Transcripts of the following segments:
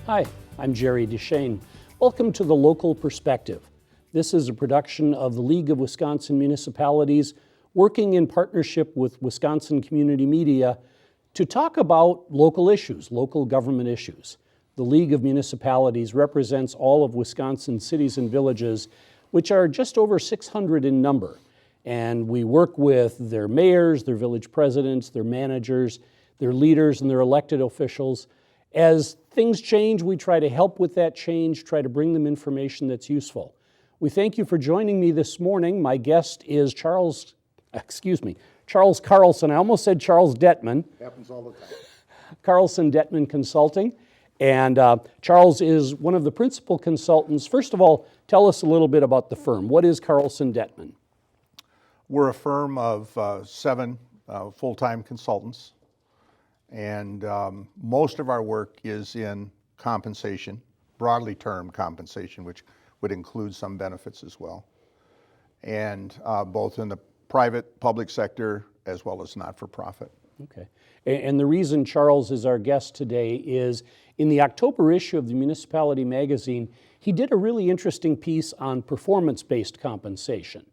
Hi, I'm Jerry Deschane. Welcome to The Local Perspective. This is a production of the League of Wisconsin Municipalities, working in partnership with Wisconsin Community Media to talk about local issues, local government issues. The League of Municipalities represents all of Wisconsin's cities and villages, which are just over 600 in number. And we work with their mayors, their village presidents, their managers, their leaders, and their elected officials. As things change, we try to help with that change, try to bring them information that's useful. We thank you for joining me this morning. My guest is Charles Carlson. I almost said Charles Dettmann. Happens all the time. Carlson Dettmann Consulting. And Charles is one of the principal consultants. First of all, tell us a little bit about the firm. What is Carlson Dettmann? We're a firm of 7 full-time consultants, and most of our work is in compensation, broadly termed compensation, which would include some benefits as well, and both in the private, public sector, as well as not-for-profit. Okay. And the reason Charles is our guest today is in the October issue of the Municipality magazine, he did a really interesting piece on performance-based compensation.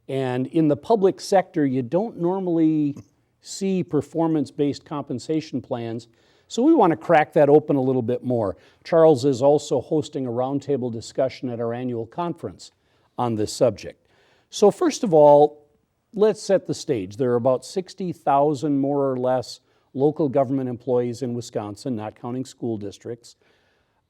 And in the public sector, you don't normally see performance-based compensation plans, so we want to crack that open a little bit more. Charles is also hosting a roundtable discussion at our annual conference on this subject. So first of all, let's set the stage. There are about 60,000 more or less local government employees in Wisconsin, not counting school districts.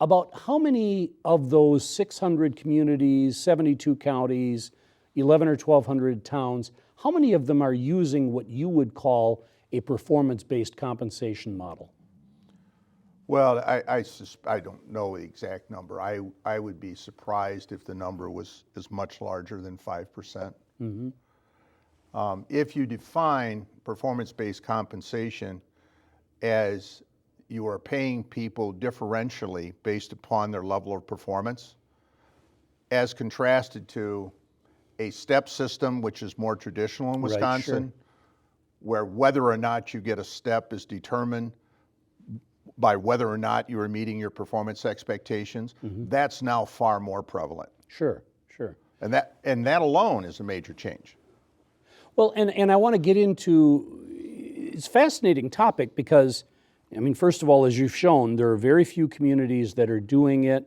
About how many of those 600 communities, 72 counties, 11 or 1,200 towns, how many of them are using what you would call a performance-based compensation model? Well, I don't know the exact number. I would be surprised if the number was much larger than 5%. Mm-hmm. If you define performance-based compensation as you are paying people differentially based upon their level of performance, as contrasted to a step system, which is more traditional in Wisconsin, right, sure, where whether or not you get a step is determined by whether or not you are meeting your performance expectations, mm-hmm, that's now far more prevalent. Sure. And that alone is a major change. Well, and I want to get into, it's a fascinating topic because, I mean, first of all, as you've shown, there are very few communities that are doing it.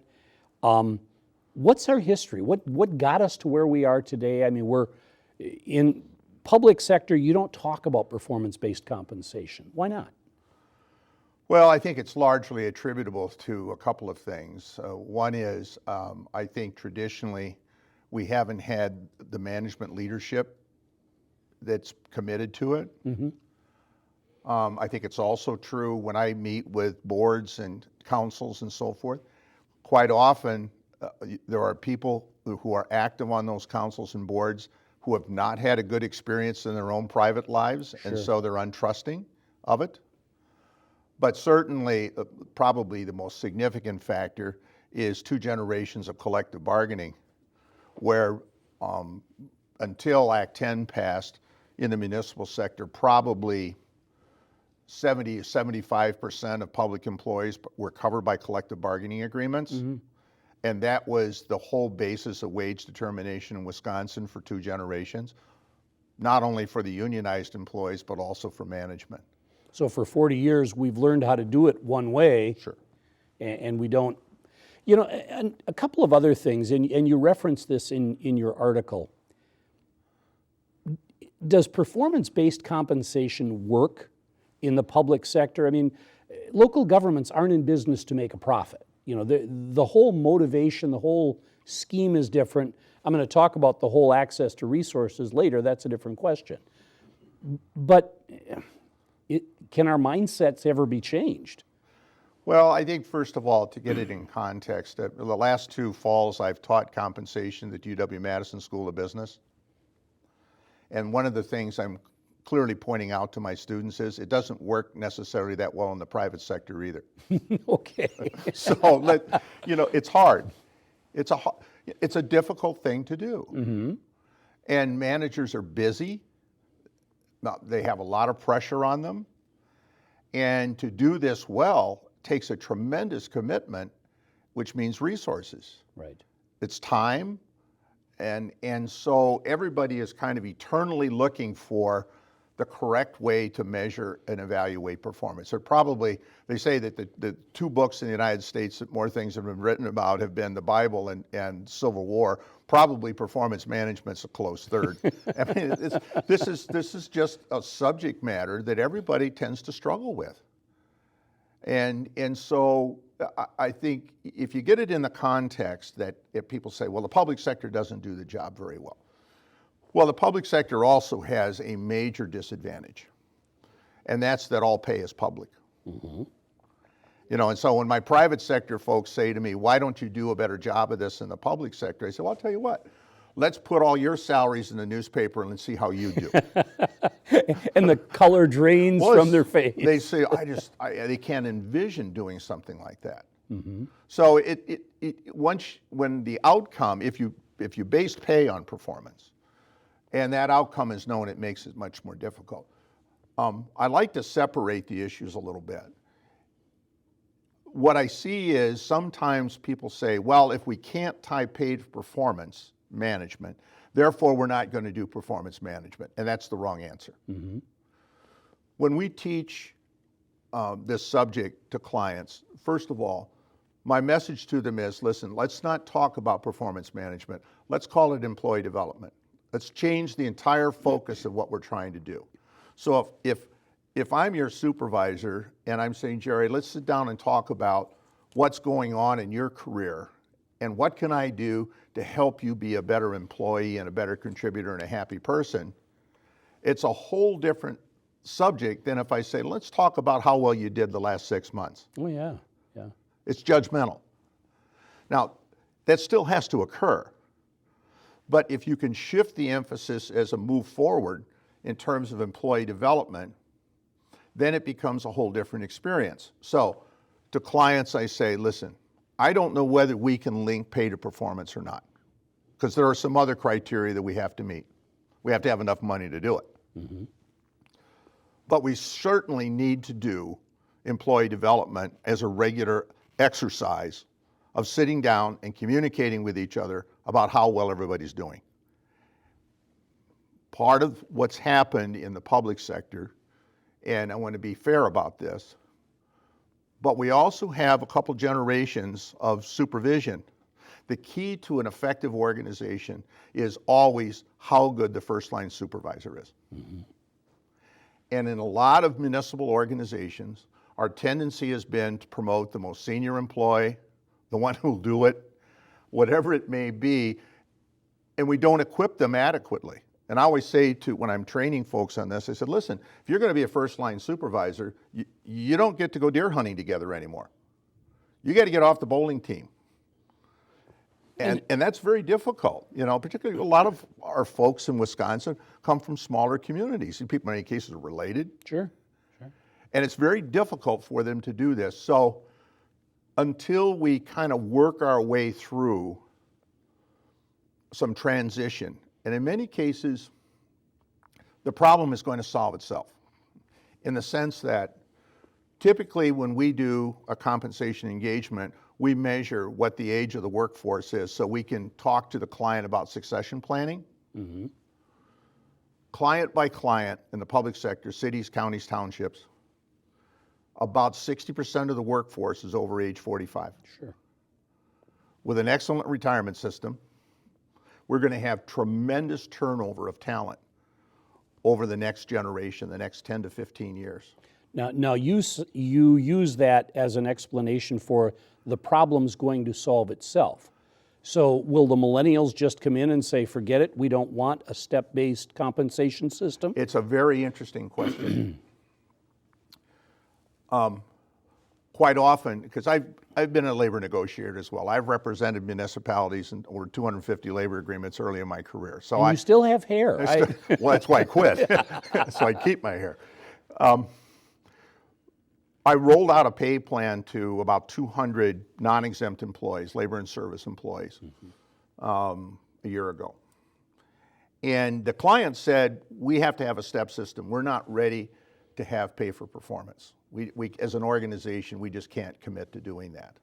What's our history? What got us to where we are today? I mean, we're in public sector, you don't talk about performance-based compensation. Why not? Well, I think it's largely attributable to a couple of things. One is, I think traditionally we haven't had the management leadership that's committed to it. Mm-hmm. I think it's also true when I meet with boards and councils and so forth, quite often there are people who are active on those councils and boards who have not had a good experience in their own private lives, sure, and so they're untrusting of it. But certainly, probably the most significant factor is 2 generations of collective bargaining, where until Act 10 passed in the municipal sector, probably 75% of public employees were covered by collective bargaining agreements. Mm-hmm. And that was the whole basis of wage determination in Wisconsin for 2 generations, not only for the unionized employees, but also for management. So for 40 years, we've learned how to do it one way. Sure. And we don't, you know, and a couple of other things, and you reference this in your article. Does performance-based compensation work in the public sector? I mean, local governments aren't in business to make a profit. You know, the whole motivation, the whole scheme is different. I'm going to talk about the whole access to resources later. That's a different question. But can our mindsets ever be changed? Well, I think first of all, to get it in context, the last 2 falls I've taught compensation at UW-Madison School of Business. And one of the things I'm clearly pointing out to my students is it doesn't work necessarily that well in the private sector either. Okay. So, it's hard. It's a difficult thing to do. Mm-hmm. And managers are busy. They have a lot of pressure on them. And to do this well takes a tremendous commitment which means resources. Right. It's time, and so everybody is kind of eternally looking for the correct way to measure and evaluate performance. They say that the two books in the United States that more things have been written about have been the Bible and Civil War. Probably performance management's a close third. I mean, this is just a subject matter that everybody tends to struggle with. And so I think if you get it in the context that if people say, well, the public sector doesn't do the job very well. Well, the public sector also has a major disadvantage, and that's that all pay is public. Mm-hmm. You know, and so when my private sector folks say to me, why don't you do a better job of this in the public sector? I say, well, I'll tell you what, let's put all your salaries in the newspaper and let's see how you do. And the color drains from their face. They say, they can't envision doing something like that. Mm-hmm. So when the outcome, if you base pay on performance, and that outcome is known, it makes it much more difficult. I like to separate the issues a little bit. What I see is sometimes people say, well, if we can't tie pay to performance management, therefore we're not going to do performance management, and that's the wrong answer. Mm-hmm. When we teach this subject to clients, first of all, my message to them is, listen, let's not talk about performance management. Let's call it employee development. Let's change the entire focus of what we're trying to do. So if I'm your supervisor and I'm saying, Jerry, let's sit down and talk about what's going on in your career and what can I do to help you be a better employee and a better contributor and a happy person, it's a whole different subject than if I say, let's talk about how well you did the last 6 months. Oh, yeah, yeah. It's judgmental. Now, that still has to occur. But if you can shift the emphasis as a move forward in terms of employee development, then it becomes a whole different experience. So to clients, I say, listen, I don't know whether we can link pay to performance or not, because there are some other criteria that we have to meet. We have to have enough money to do it. Mm-hmm. But we certainly need to do employee development as a regular exercise of sitting down and communicating with each other about how well everybody's doing. Part of what's happened in the public sector, and I want to be fair about this, but we also have a couple generations of supervision. The key to an effective organization is always how good the first line supervisor is. Mm-hmm. And in a lot of municipal organizations, our tendency has been to promote the most senior employee, the one who will do it, whatever it may be, and we don't equip them adequately. And I always say when I'm training folks on this, I said, listen, if you're going to be a first-line supervisor, you don't get to go deer hunting together anymore. You got to get off the bowling team. And that's very difficult. You know, particularly a lot of our folks in Wisconsin come from smaller communities. And people in many cases are related. Sure. And it's very difficult for them to do this. So until we kind of work our way through some transition, and in many cases, the problem is going to solve itself in the sense that typically when we do a compensation engagement, we measure what the age of the workforce is so we can talk to the client about succession planning. Mm-hmm. Client by client in the public sector, cities, counties, townships, about 60% of the workforce is over age 45. Sure. With an excellent retirement system, we're going to have tremendous turnover of talent over the next generation, the next 10 to 15 years. Now you use that as an explanation for the problem's going to solve itself. So will the millennials just come in and say, forget it, we don't want a step-based compensation system? It's a very interesting question. Quite often, because I've been a labor negotiator as well. I've represented municipalities in over 250 labor agreements early in my career. So you still have hair. Well, that's why I quit. So I keep my hair. I rolled out a pay plan to about 200 non-exempt employees, labor and service employees, a year ago. And the client said, we have to have a step system. We're not ready to have pay for performance. We as an organization, we just can't commit to doing that.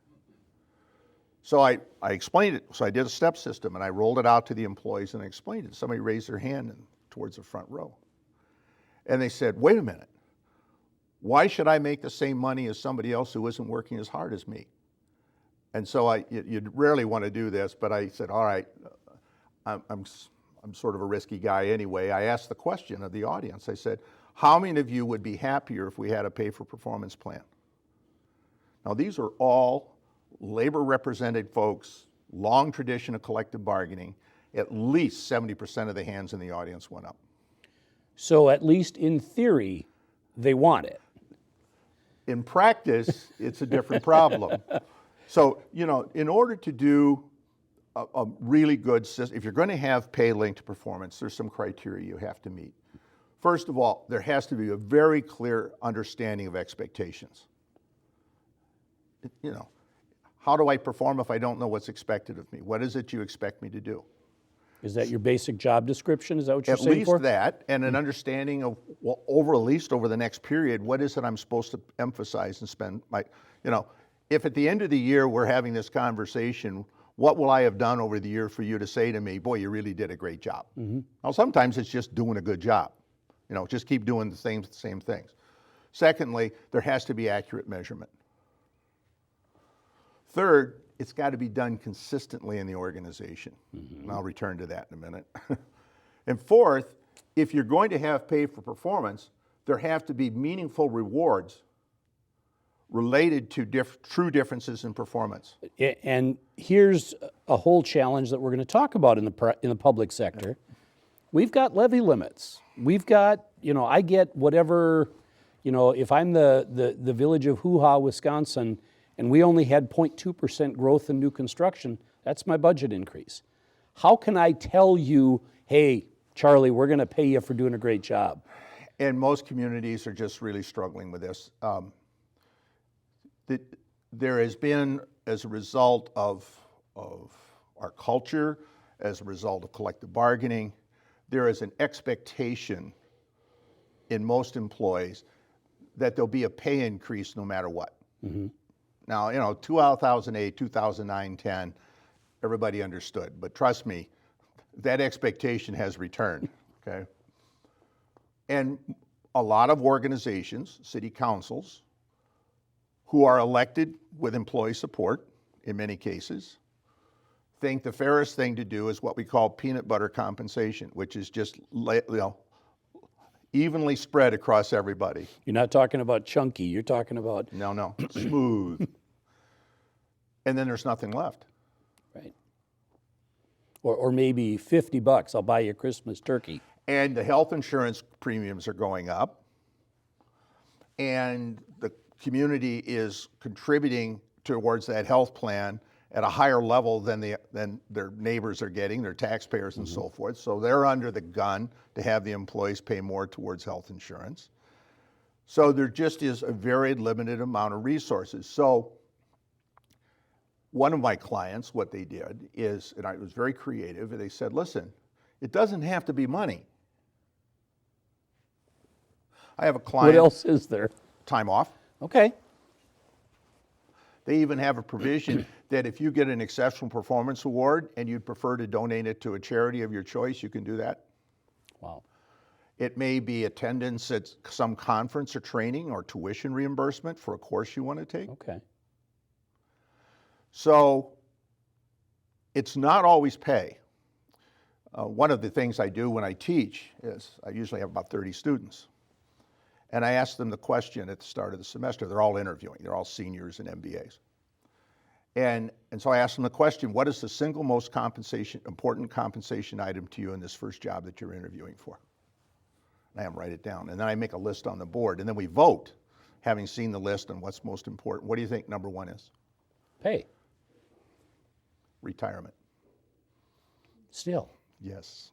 So I explained it. So I did a step system and I rolled it out to the employees and I explained it. Somebody raised their hand towards the front row. And they said, wait a minute, why should I make the same money as somebody else who isn't working as hard as me? And so you'd rarely want to do this, but I said, all right, I'm sort of a risky guy anyway. I asked the question of the audience. I said, how many of you would be happier if we had a pay-for-performance plan? Now, these are all labor-represented folks, long tradition of collective bargaining. At least 70% of the hands in the audience went up. So at least in theory, they want it. In practice, it's a different problem. So, in order to do a really good system, if you're going to have pay linked to performance, there's some criteria you have to meet. First of all, there has to be a very clear understanding of expectations. How do I perform if I don't know what's expected of me? What is it you expect me to do? Is that your basic job description? Is that what you're At saying least for? that, and an understanding of, at least over the next period, what is it I'm supposed to emphasize and spend my, if at the end of the year we're having this conversation, what will I have done over the year for you to say to me, boy, you really did a great job? Mm-hmm. Now, sometimes it's just doing a good job. Just keep doing the same things. Secondly, there has to be accurate measurement. Third, it's got to be done consistently in the organization. Mm-hmm. And I'll return to that in a minute. And fourth, if you're going to have pay for performance, there have to be meaningful rewards related to true differences in performance. And here's a whole challenge that we're going to talk about in the public sector. We've got levy limits. We've got, I get whatever, if I'm the village of Hoo-Ha, Wisconsin, and we only had 0.2% growth in new construction, that's my budget increase. How can I tell you, hey, Charlie, we're going to pay you for doing a great job? And most communities are just really struggling with this. There has been, as a result of our culture, as a result of collective bargaining, there is an expectation in most employees that there'll be a pay increase no matter what. Mm-hmm. Now, 2008, 2009, 10, everybody understood. But trust me, that expectation has returned, okay? And a lot of organizations, city councils, who are elected with employee support, in many cases, think the fairest thing to do is what we call peanut butter compensation, which is just evenly spread across everybody. You're not talking about chunky, you're talking about... No, smooth. And then there's nothing left. Right. Or maybe $50, I'll buy you a Christmas turkey. And the health insurance premiums are going up. And the community is contributing towards that health plan at a higher level than their neighbors are getting, their taxpayers and so forth. So they're under the gun to have the employees pay more towards health insurance. So there just is a very limited amount of resources. So one of my clients, what they did is, and I was very creative, and they said, listen, it doesn't have to be money. I have a client. What else is there? Time off. Okay. They even have a provision that if you get an exceptional performance award and you'd prefer to donate it to a charity of your choice, you can do that. Wow. It may be attendance at some conference or training or tuition reimbursement for a course you want to take. Okay. So it's not always pay. One of the things I do when I teach is I usually have about 30 students. And I ask them the question at the start of the semester. They're all interviewing. They're all seniors and MBAs. And so I ask them the question, what is the single most important compensation item to you in this first job that you're interviewing for? And I have them write it down. And then I make a list on the board. And then we vote, having seen the list on what's most important. What do you think number one is? Pay. Retirement. Still. Yes.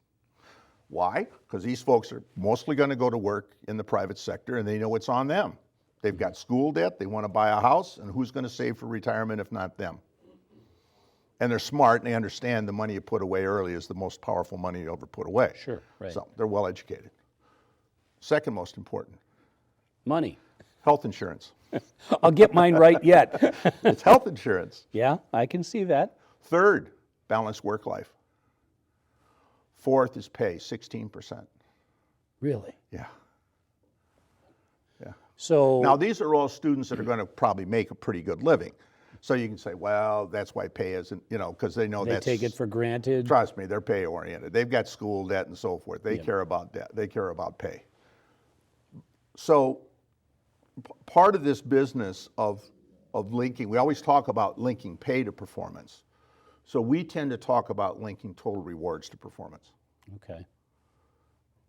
Why? Because these folks are mostly going to go to work in the private sector and they know it's on them. They've got school debt, they want to buy a house, and who's going to save for retirement if not them? And they're smart and they understand the money you put away early is the most powerful money you ever put away. Sure, right. So they're well educated. Second most important. Money. Health insurance. I'll get mine right yet. It's health insurance. Yeah, I can see that. Third, balanced work life. Fourth is pay, 16%. Really? Yeah. Yeah. So Now, these are all students that are going to probably make a pretty good living. So you can say, well, that's why pay isn't, because they know they that's. take it for granted. Trust me, they're pay oriented. They've got school debt and so forth. They care about debt. They care about pay. So part of this business of linking, we always talk about linking pay to performance. So we tend to talk about linking total rewards to performance. Okay.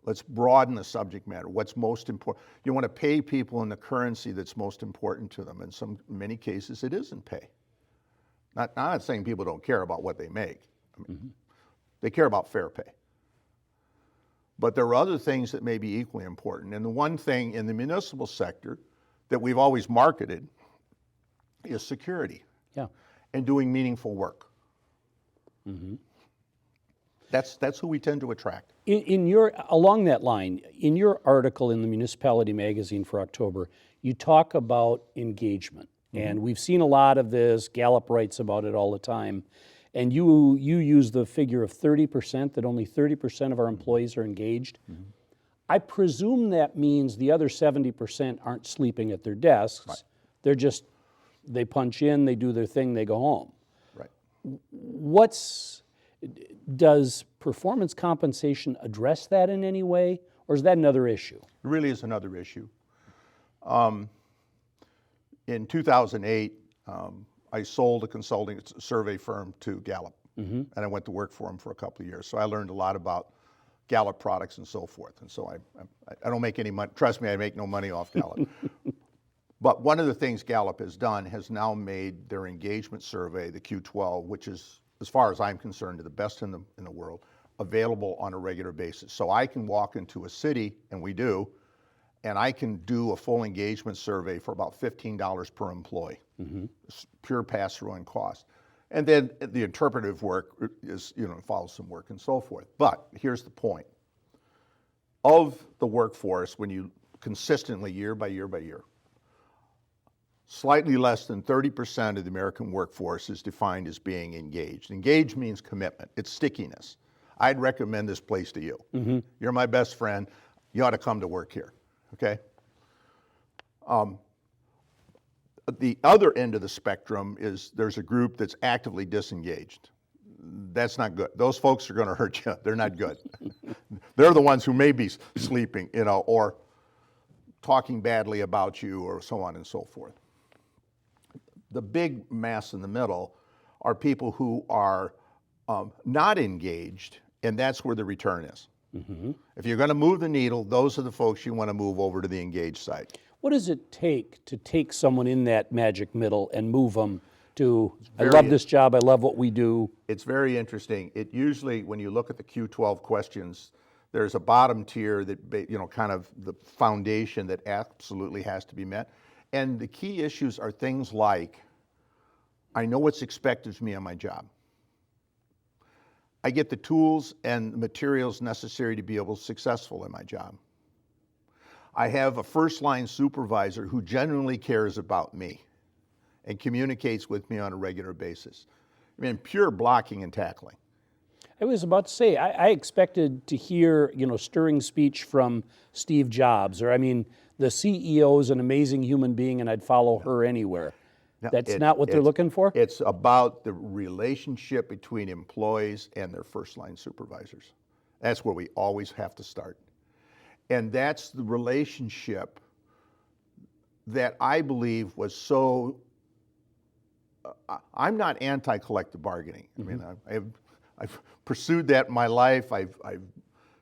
Let's broaden the subject matter. What's most important? You want to pay people in the currency that's most important to them. In many cases, it isn't pay. I'm not saying people don't care about what they make. They care about fair pay. But there are other things that may be equally important. And the one thing in the municipal sector that we've always marketed is security. Yeah. And doing meaningful work. That's who we tend to attract. Along that line, in your article in the Municipality magazine for October, you talk about engagement. And we've seen a lot of this. Gallup writes about it all the time. And you use the figure of 30%, that only 30% of our employees are engaged. I presume that means the other 70% aren't sleeping at their desks. Right. They punch in, they do their thing, they go home. Right. Does performance compensation address that in any way, or is that another issue? It really is another issue. In 2008, I sold a consulting survey firm to Gallup, and I went to work for them for a couple of years. So I learned a lot about Gallup products and so forth. And so I don't make any money. Trust me, I make no money off Gallup. But one of the things Gallup has done has now made their engagement survey, the Q12, which is, as far as I'm concerned, the best in the world, available on a regular basis. So I can walk into a city, and we do, and I can do a full engagement survey for about $15 per employee. It's pure pass-through on cost. And then the interpretive work is, follows some work and so forth. But here's the point. Of the workforce, when you consistently, year by year by year, slightly less than 30% of the American workforce is defined as being engaged. Engaged means commitment. It's stickiness. I'd recommend this place to you. You're my best friend. You ought to come to work here, okay? The other end of the spectrum is there's a group that's actively disengaged. That's not good. Those folks are going to hurt you. They're not good. They're the ones who may be sleeping, or talking badly about you, or so on and so forth. The big mass in the middle are people who are not engaged, and that's where the return is. If you're going to move the needle, those are the folks you want to move over to the engaged side. What does it take to take someone in that magic middle and move them to, I love this job, I love what we do? It's very interesting. It usually, when you look at the Q12 questions, there's a bottom tier that, kind of the foundation that absolutely has to be met. And the key issues are things like, I know what's expected of me on my job. I get the tools and materials necessary to be able to be successful in my job. I have a first-line supervisor who genuinely cares about me and communicates with me on a regular basis. I mean, pure blocking and tackling. I was about to say, I expected to hear, stirring speech from Steve Jobs, or the CEO is an amazing human being and I'd follow her anywhere. No, that's not what they're looking for? It's about the relationship between employees and their first-line supervisors. That's where we always have to start. And that's the relationship that I believe was so, I'm not anti-collective bargaining. I mean, I've pursued that in my life.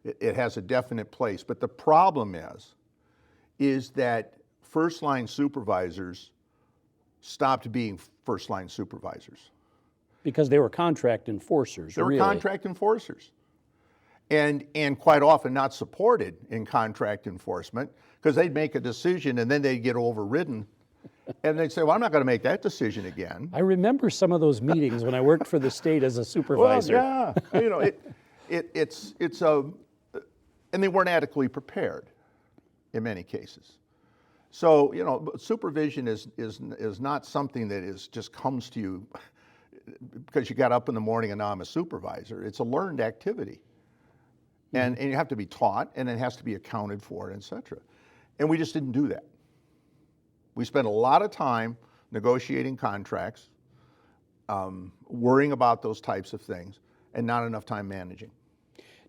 It has a definite place. But the problem is that first-line supervisors stopped being first-line supervisors. Because they were contract enforcers, They were contract enforcers. And quite often not supported in contract enforcement, because they'd make a decision and then they'd get overridden. And they'd say, well, I'm not going to make that decision again. I remember some of those meetings when I worked for the state as a supervisor. Well, yeah, and they weren't adequately prepared in many cases. So, supervision is not something that just comes to you because you got up in the morning and now I'm a supervisor. It's a learned activity. And you have to be taught, and it has to be accounted for, et cetera. And we just didn't do that. We spent a lot of time negotiating contracts, worrying about those types of things, and not enough time managing.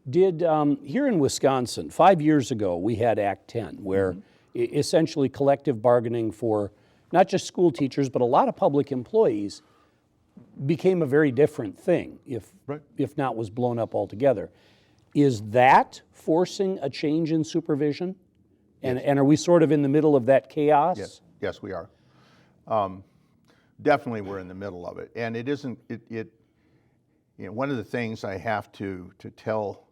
Did, here in Wisconsin, 5 years ago, we had Act 10, where essentially collective bargaining for not just school teachers, but a lot of public employees became a very different thing, if not was blown up altogether. Is that forcing a change in supervision? And are we sort of in the middle of that chaos? Yes, we are. Definitely we're in the middle of it. And it isn't, one of the things I have to tell,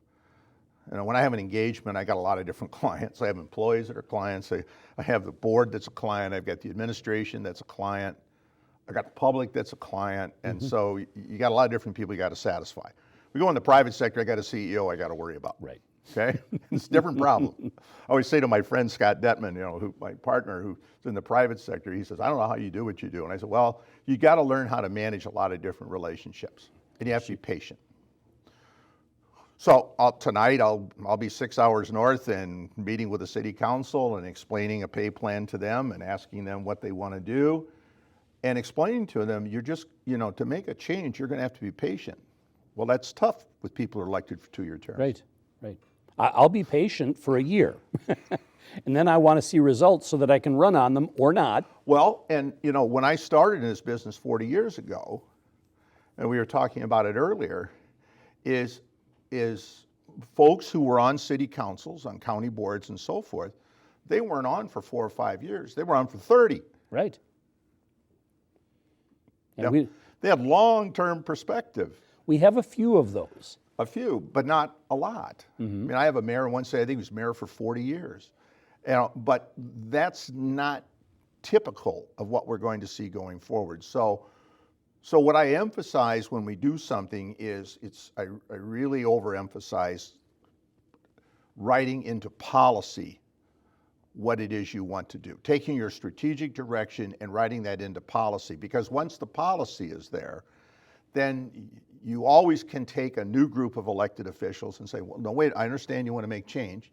when I have an engagement, I got a lot of different clients. I have employees that are clients. I have the board that's a client. I've got the administration that's a client. I got the public that's a client. And so you got a lot of different people you got to satisfy. We go in the private sector, I got a CEO I got to worry about. Right. Okay? It's a different problem. I always say to my friend Scott Dettmann, my partner who's in the private sector, he says, I don't know how you do what you do. And I said, well, you got to learn how to manage a lot of different relationships. And you have to be patient. So tonight I'll be 6 hours north and meeting with the city council and explaining a pay plan to them and asking them what they want to do and explaining to them, you're just, to make a change, you're going to have to be patient. Well, that's tough with people who are elected for 2-year terms. Right. I'll be patient for a year. And then I want to see results so that I can run on them or not. Well, and when I started in this business 40 years ago, and we were talking about it earlier, is folks who were on city councils, on county boards and so forth, they weren't on for 4 or 5 years. They were on for 30. Right. And they had long-term perspective. We have a few of those. A few, but not a lot. I mean, I have a mayor, one say I think he was mayor for 40 years. But that's not typical of what we're going to see going forward. So what I emphasize when we do something is I really overemphasize writing into policy what it is you want to do. Taking your strategic direction and writing that into policy. Because once the policy is there, then you always can take a new group of elected officials and say, well, no, wait, I understand you want to make change,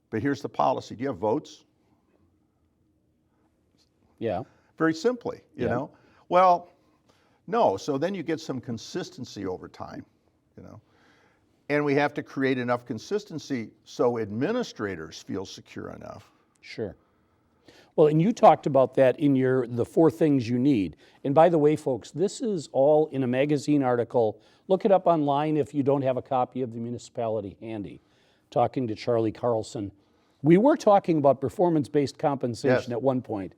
but here's the policy. Do you have votes? Yeah. Very simply, you know? Well, no. So then you get some consistency over time, And we have to create enough consistency so administrators feel secure enough. Sure. Well, and you talked about that in the 4 things you need. And by the way, folks, this is all in a magazine article. Look it up online if you don't have a copy of the Municipality handy. Talking to Charlie Carlson. We were talking about performance-based compensation at one point.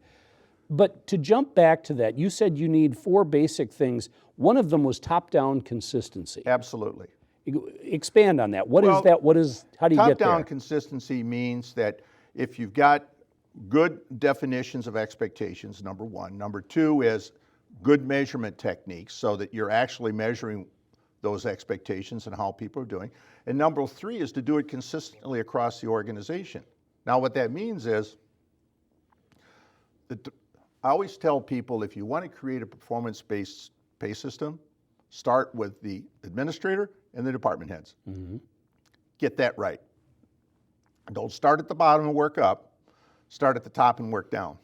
But to jump back to that, you said you need 4 basic things. One of them was top-down consistency. Absolutely. Expand on that. What is that? How do you get there? Top-down consistency means that if you've got good definitions of expectations, number one. Number 2 is good measurement techniques so that you're actually measuring those expectations and how people are doing. And number 3 is to do it consistently across the organization. Now what that means is, I always tell people if you want to create a performance-based pay system, start with the administrator and the department heads. Get that right. Don't start at the bottom and work up. Start at the top and work down.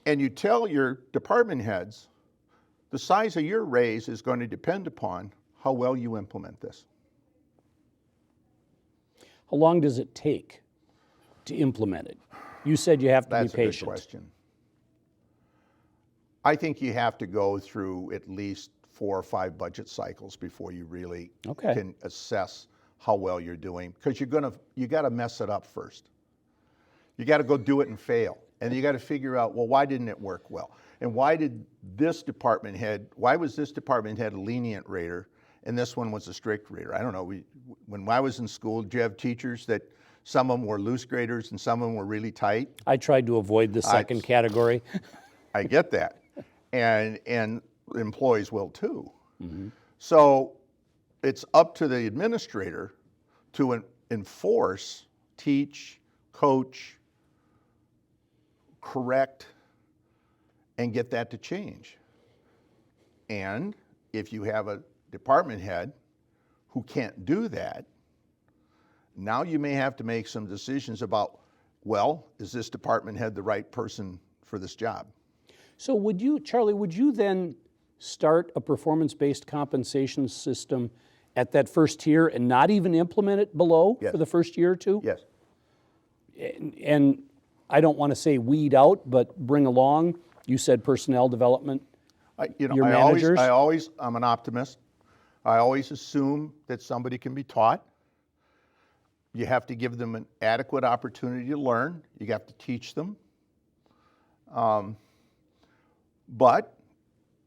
And you tell your department heads, the size of your raise is going to depend upon how well you implement this. How long does it take to implement it? You said you have to be patient. That's a good question. I think you have to go through at least 4 or 5 budget cycles before you really can assess how well you're doing, because you got to mess it up first. You got to go do it and fail. And you got to figure out, well, why didn't it work well? And why was this department head a lenient rater and this one was a strict rater? I don't know. When I was in school, did you have teachers that some of them were loose graders and some of them were really tight? I tried to avoid the second category. I get that. And employees will too. So it's up to the administrator to enforce, teach, coach, correct and get that to change. And if you have a department head who can't do that, now you may have to make some decisions about, well, is this department head the right person for this job? So would you, Charlie, would you then start a performance-based compensation system at that first tier and not even implement it below Yes. for the first year or two? Yes. And I don't want to say weed out, but bring along, you said personnel development, your managers? I'm an optimist. I always assume that somebody can be taught. You have to give them an adequate opportunity to learn. You have to teach them. But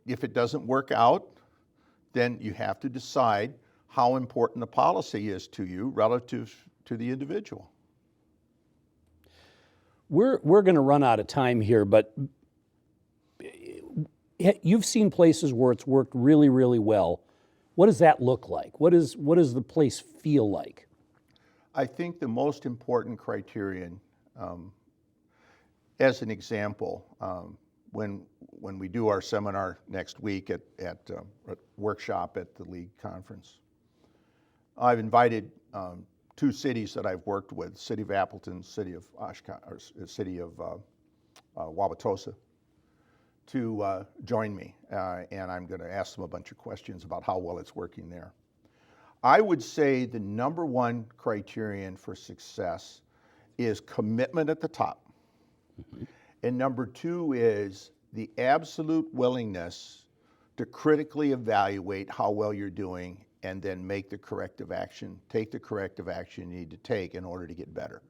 if it doesn't work out, then you have to decide how important the policy is to you relative to the individual. We're going to run out of time here, but you've seen places where it's worked really, really well. What does that look like? What does the place feel like? I think the most important criterion, as an example, when we do our seminar next week at a workshop at the League Conference, I've invited 2 cities that I've worked with, City of Appleton, City of City of Wauwatosa, to join me, and I'm going to ask them a bunch of questions about how well it's working there. I would say the number one criterion for success is commitment at the top. Mm-hmm. And number 2 is the absolute willingness to critically evaluate how well you're doing and then make the corrective action, take the corrective action you need to take in order to get better.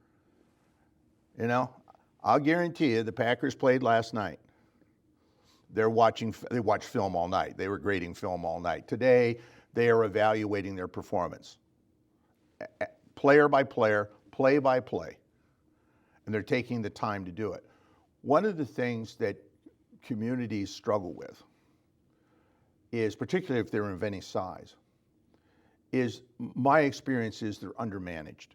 You know, I'll guarantee you the Packers played last night. They watched film all night. They were grading film all night. Today, they are evaluating their performance. Player by player, play by play. And they're taking the time to do it. One of the things that communities struggle with is, particularly if they're of any size, is my experience is they're undermanaged.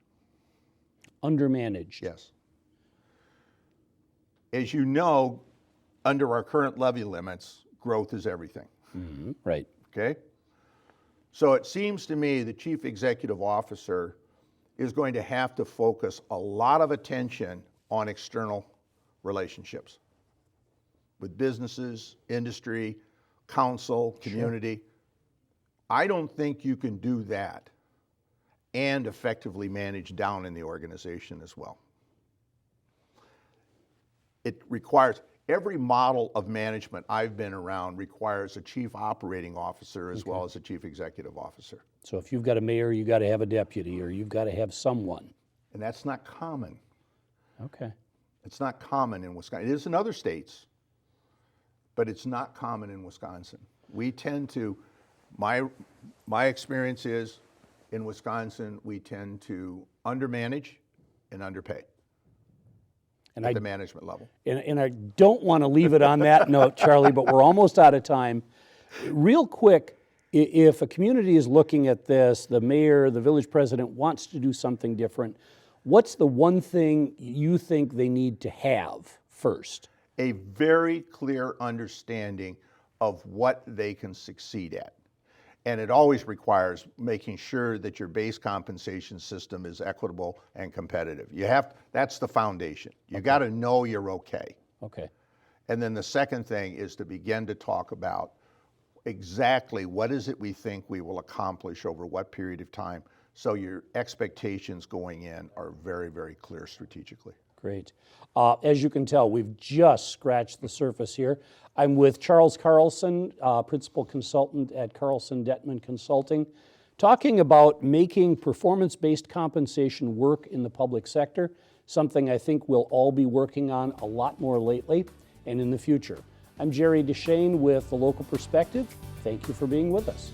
Undermanaged? Yes. As you know, under our current levy limits, growth is everything. Mm-hmm. Right. Okay? So it seems to me the chief executive officer is going to have to focus a lot of attention on external relationships with businesses, industry, council, community. Sure. I don't think you can do that and effectively manage down in the organization as well. It requires, every model of management I've been around requires a chief operating officer as well as a chief executive officer. So if you've got a mayor, you've got to have a deputy, or you've got to have someone. And that's not common. Okay. It's not common in Wisconsin. It is in other states, but it's not common in Wisconsin. We tend to, my experience is, in Wisconsin, we tend to undermanage and underpay at the management level. And I don't want to leave it on that note, Charlie, but we're almost out of time. Real quick, if a community is looking at this, the mayor, the village president wants to do something different, what's the one thing you think they need to have first? A very clear understanding of what they can succeed at. And it always requires making sure that your base compensation system is equitable and competitive. That's the foundation. You got to know you're okay. Okay. And then the second thing is to begin to talk about exactly what is it we think we will accomplish over what period of time, so your expectations going in are very, very clear strategically. Great. As you can tell, we've just scratched the surface here. I'm with Charles Carlson, Principal Consultant at Carlson Dettmann Consulting, talking about making performance-based compensation work in the public sector, something I think we'll all be working on a lot more lately and in the future. I'm Jerry Deschane with The Local Perspective. Thank you for being with us.